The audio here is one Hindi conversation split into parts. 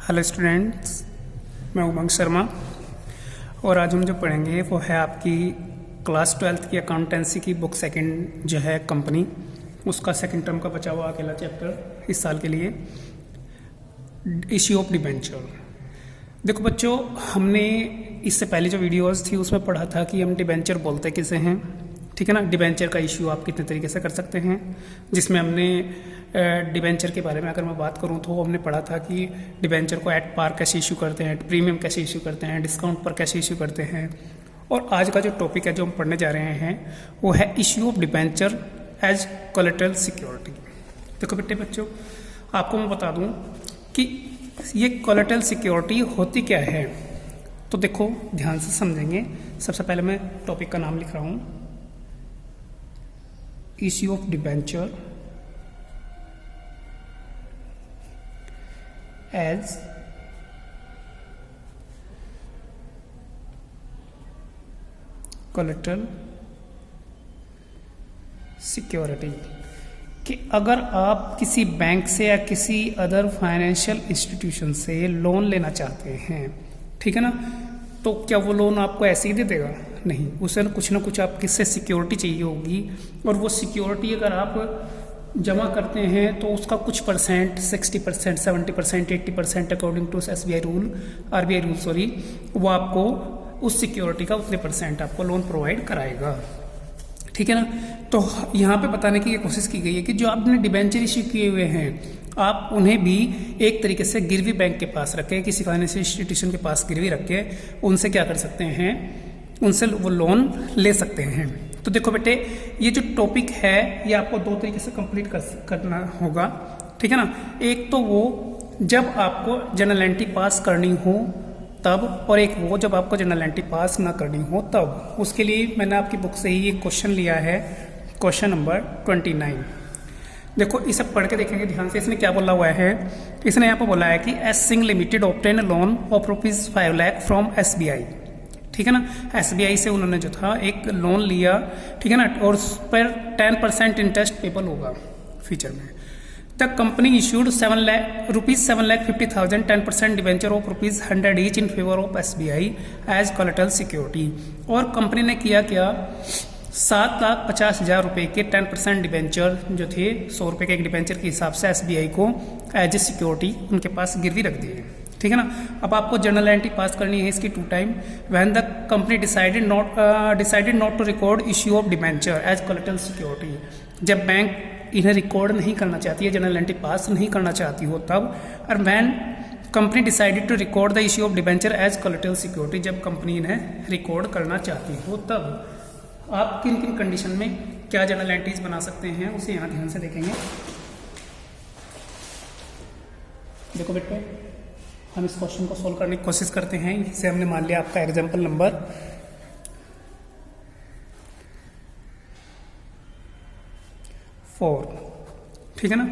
हेलो स्टूडेंट्स, मैं उमंग शर्मा और आज हम जो पढ़ेंगे वो है आपकी क्लास 12th की अकाउंटेंसी की बुक सेकंड जो है कंपनी, उसका सेकंड टर्म का बचा हुआ अकेला चैप्टर इस साल के लिए, इश्यू ऑफ डिबेंचर। देखो बच्चों, हमने इससे पहले जो वीडियोस थी उसमें पढ़ा था कि हम डिबेंचर बोलते किसे हैं, ठीक है ना। डिबेंचर का इश्यू आप कितने तरीके से कर सकते हैं, जिसमें हमने डिबेंचर के बारे में अगर मैं बात करूं तो हमने पढ़ा था कि डिबेंचर को एट पार कैसे इशू करते हैं, प्रीमियम कैसे इशू करते हैं, डिस्काउंट पर कैसे इशू करते हैं। और आज का जो टॉपिक है जो हम पढ़ने जा रहे हैं वो है issue of debenture as collateral security. देखो बेटे बच्चों, आपको मैं बता दूं कि ये कोलेटरल सिक्योरिटी होती क्या है। तो देखो ध्यान से समझेंगे। सबसे पहले मैं टॉपिक का नाम लिख रहा हूं, issue of debenture as collateral security. कि अगर आप किसी बैंक से या किसी अदर फाइनेंशियल इंस्टीट्यूशन से लोन लेना चाहते हैं, ठीक है ना, तो क्या वो लोन आपको ऐसे ही दे देगा? नहीं, उसे कुछ ना कुछ आप किससे सिक्योरिटी चाहिए होगी, और वो सिक्योरिटी अगर आप जमा करते हैं तो उसका कुछ percent 60%, 70%, 80% according to RBI rule sorry, वो आपको उस सिक्योरिटी का उतने परसेंट आपको लोन प्रोवाइड कराएगा, ठीक है ना। तो यहाँ पे बताने की ये कोशिश की गई है कि जो आपने डिबेंचर इश्यू किए हुए हैं आप उन्हें भी एक तरीके से गिरवी बैंक के पास रखें, किसी फाइनेंशियल इंस्टीट्यूशन के पास गिरवी रख के उनसे क्या कर सकते हैं, उनसे वो लोन ले सकते हैं। तो देखो बेटे, ये जो टॉपिक है ये आपको दो तरीके से कंप्लीट करना होगा, ठीक है ना। एक तो वो जब आपको जनरल एंट्री पास करनी हो तब, और एक वो जब आपको जनरल एंट्री पास ना करनी हो तब। उसके लिए मैंने आपकी बुक से ही एक क्वेश्चन लिया है, क्वेश्चन नंबर 29। देखो इसे पढ़ के देखेंगे ध्यान से। इसने क्या बोला हुआ है, इसने यहाँ पर बोला है कि S Singh limited obtain loan of ₹5 lakh from SBI, ठीक है ना। SBI से उन्होंने जो था एक लोन लिया, ठीक है ना, और उस पर 10% इंटरेस्ट पेबल होगा फ्यूचर में। The company issued ₹7,50,000 10% debenture of ₹100 each in favour of SBI as collateral security. और कंपनी ने किया क्या, ₹7,50,000 के 10% डिवेंचर जो थे, ₹100 के एक डिवेंचर के हिसाब से SBI को एज ए सिक्योरिटी उनके पास गिरवी रख दिए, ठीक है ना। अब आपको जनरल एंट्री पास करनी है इसकी 2 time. When the company decided not to record issue of debenture as collateral security, जब बैंक इन्हें रिकॉर्ड नहीं करना चाहती है, जनरल एंट्री पास नहीं करना चाहती हो तब। और when company decided to record the issue of debenture as collateral security, जब कंपनी इन्हें रिकॉर्ड करना चाहती हो तब आप किन किन कंडीशन में क्या जनरल एंट्रीज बना सकते हैं उसे यहाँ ध्यान से देखेंगे। देखो बेटे, हम इस क्वेश्चन को सोल्व करने की कोशिश करते हैं। इसे हमने मान लिया आपका एग्जाम्पल नंबर 4, ठीक है ना।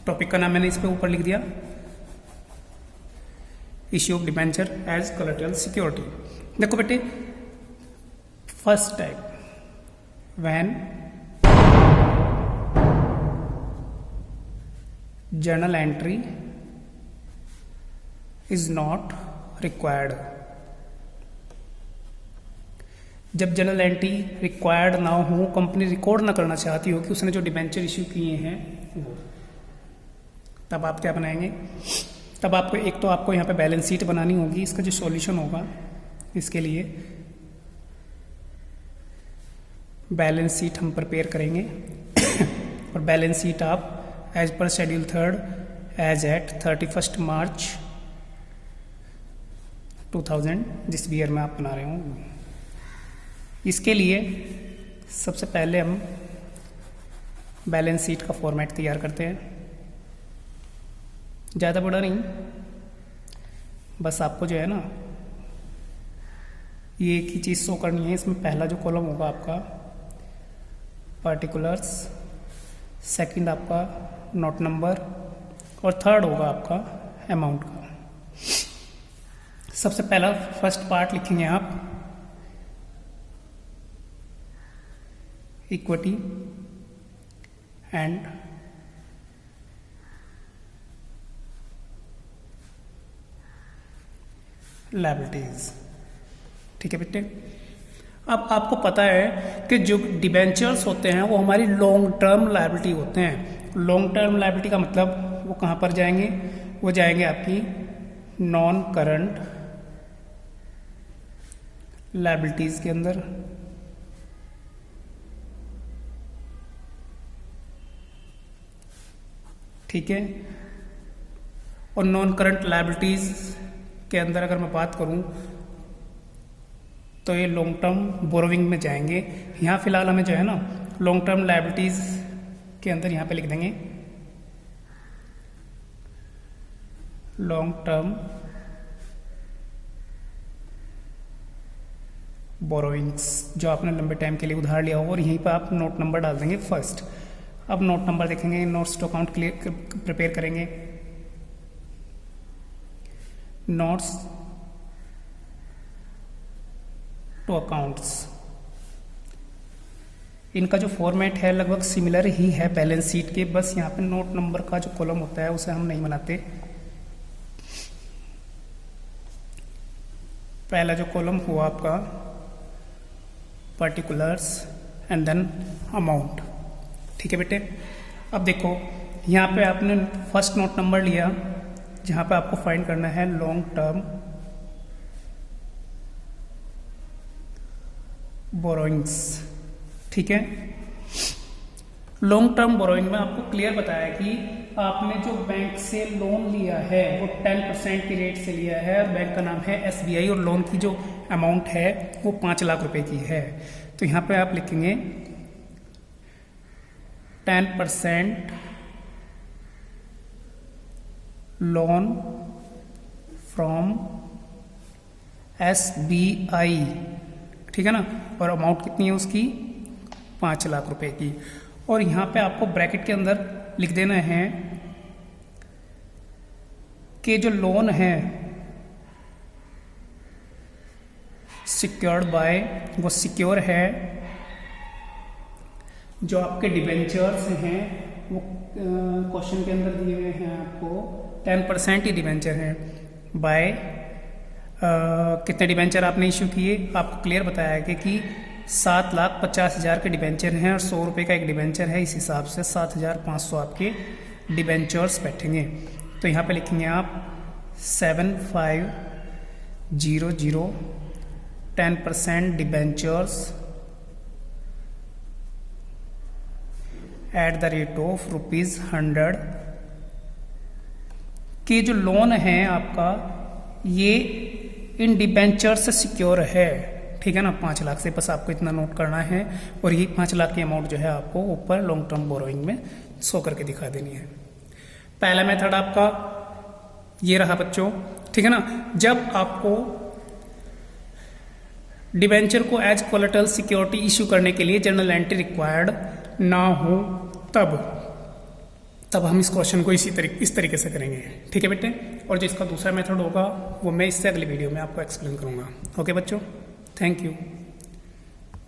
टॉपिक का नाम मैंने इस पे ऊपर लिख दिया, issue of debenture as collateral security. देखो बेटे, first type, when journal entry is not required, जब जनरल एंट्री रिक्वायर्ड ना हो, कंपनी रिकॉर्ड ना करना चाहती हो कि उसने जो डिबेंचर इश्यू किए हैं वो, तब आप क्या बनाएंगे, तब आपको एक तो आपको यहाँ पे बैलेंस शीट बनानी होगी। इसका जो सॉल्यूशन होगा, इसके लिए बैलेंस शीट हम प्रिपेयर करेंगे और बैलेंस शीट आप as per schedule 3 as at 31 March 2000 जिस ईयर में आप बना रहे हो। इसके लिए सबसे पहले हम बैलेंस शीट का फॉर्मेट तैयार करते हैं। ज़्यादा बड़ा नहीं, बस आपको जो है ना ये एक ही चीज़ शो करनी है। इसमें पहला जो कॉलम होगा आपका पर्टिकुलर्स, सेकंड आपका नोट नंबर, और थर्ड होगा आपका अमाउंट का। सबसे पहला फर्स्ट पार्ट लिखेंगे आप इक्विटी एंड लायबिलिटीज। ठीक है बेटे। अब आपको पता है कि जो डिबेंचर्स होते हैं वो हमारी लॉन्ग टर्म लायबिलिटी होते हैं। लॉन्ग टर्म लायबिलिटी का मतलब वो कहाँ पर जाएंगे, वो जाएंगे आपकी नॉन करंट लायबिलिटीज के अंदर। ठीक है। और नॉन करंट लायबिलिटीज के अंदर अगर मैं बात करूं तो ये लॉन्ग टर्म बोरोविंग में जाएंगे। यहाँ फिलहाल हमें जो है ना लॉन्ग टर्म लायबिलिटीज के अंदर यहाँ पे लिख देंगे लॉन्ग टर्म बोरोविंग्स, जो आपने लंबे टाइम के लिए उधार लिया हो, और यहीं पर आप नोट नंबर डाल देंगे फर्स्ट। अब नोट नंबर देखेंगे, notes to account clear prepare करेंगे। नोट्स टू अकाउंट्स, इनका जो फॉर्मेट है लगभग सिमिलर ही है बैलेंस शीट के, बस यहाँ पे नोट नंबर का जो कॉलम होता है उसे हम नहीं बनाते। पहला जो कॉलम हुआ आपका पर्टिकुलर्स एंड देन अमाउंट। ठीक है बेटे। अब देखो यहाँ पे आपने फर्स्ट नोट नंबर लिया जहाँ पे आपको फाइंड करना है लॉन्ग टर्म बोरोइंग्स। ठीक है। लॉन्ग टर्म बोरोइंग में आपको क्लियर बताया कि आपने जो बैंक से लोन लिया है वो 10% की रेट से लिया है और बैंक का नाम है SBI और लोन की जो अमाउंट है वो 5 लाख रुपए की है। तो यहाँ पे आप लिखेंगे 10% लोन फ्रॉम SBI। ठीक है ना। और अमाउंट कितनी है उसकी 5 लाख रुपए की। और यहाँ पे आपको ब्रैकेट के अंदर लिख देना है कि जो लोन है सिक्योर्ड बाय, वो सिक्योर है, जो आपके डिबेंचर्स हैं वो क्वेश्चन के अंदर दिए हुए हैं आपको 10% ही डिबेंचर हैं बाय कितने डिबेंचर आपने इश्यू किए, आपको क्लियर बताया गया कि 7,50,000 के डिबेंचर हैं और 100 रुपये का एक डिबेंचर है, इस हिसाब से 7,500 आपके डिबेंचर्स बैठेंगे। तो यहाँ पे लिखेंगे आप 7500 10% debentures at the rate of ₹100 के जो लोन है आपका ये इन डिबेंचर से सिक्योर है। ठीक है ना। 5 लाख से बस आपको इतना नोट करना है और ये 5 लाख की अमाउंट जो है आपको ऊपर लॉन्ग टर्म बोरोइंग में शो करके दिखा देनी है। पहला मेथड आपका ये रहा बच्चों। ठीक है ना। जब आपको डिबेंचर को एज कोलेटरल सिक्योरिटी इश्यू करने के लिए जर्नल एंट्री रिक्वायर्ड ना हो तब हम इस क्वेश्चन को इस तरीके से करेंगे। ठीक है बेटे। और जो इसका दूसरा मेथड होगा वो मैं इससे अगली वीडियो में आपको एक्सप्लेन करूंगा। ओके बच्चों, थैंक यू।